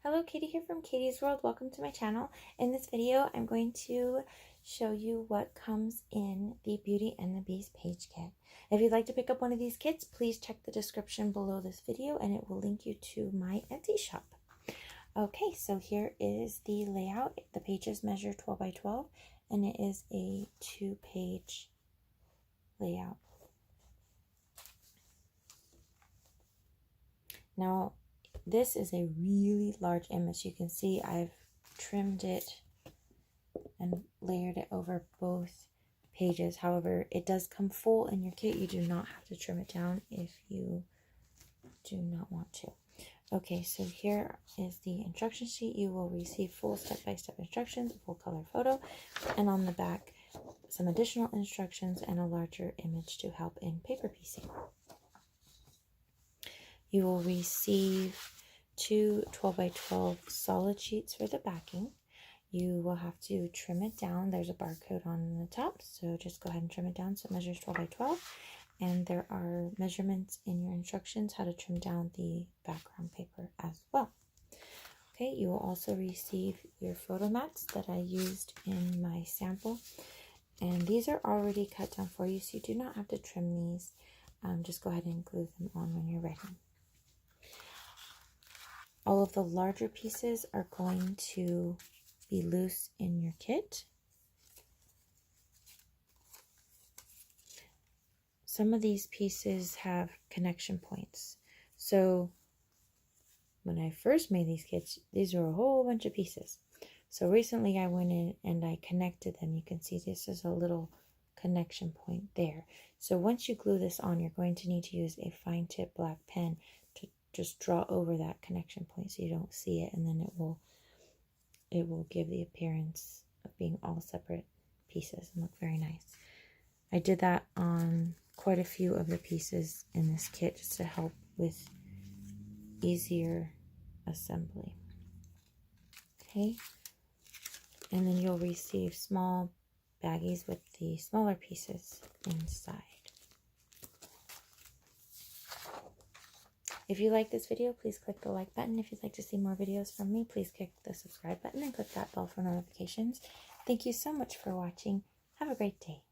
Hello, Katie here from Katie's World. Welcome to my channel. In this video, I'm going to show you what comes in the Beauty and the Beast page kit. If you'd like to pick up one of these kits, please check the description below this video and it will link you to my Etsy shop. Okay, so here is the layout. The pages measure 12 by 12 and it is a 2-page layout. Now, this is a really large image. You can see I've trimmed it and layered it over both pages. However, it does come full in your kit. You do not have to trim it down if you do not want to. Okay, so here is the instruction sheet. You will receive full step-by-step instructions, a full color photo, and on the back, some additional instructions and a larger image to help in paper piecing. You will receive two 12 by 12 solid sheets for the backing. You will have to trim it down. There's a barcode on the top, so just go ahead and trim it down so it measures 12 by 12. And there are measurements in your instructions how to trim down the background paper as well. Okay, you will also receive your photo mats that I used in my sample. And these are already cut down for you, so you do not have to trim these. Just go ahead and glue them on when you're ready. All of the larger pieces are going to be loose in your kit. Some of these pieces have connection points. So when I first made these kits, these were a whole bunch of pieces. So recently I went in and I connected them. You can see this is a little connection point there. So once you glue this on, you're going to need to use a fine tip black pen to just draw over that connection point so you don't see it, and then it will give the appearance of being all separate pieces and look very nice. I did that on quite a few of the pieces in this kit just to help with easier assembly. Okay, and then you'll receive small baggies with the smaller pieces inside. If you like this video, please click the like button. If you'd like to see more videos from me, please click the subscribe button and click that bell for notifications. Thank you so much for watching. Have a great day.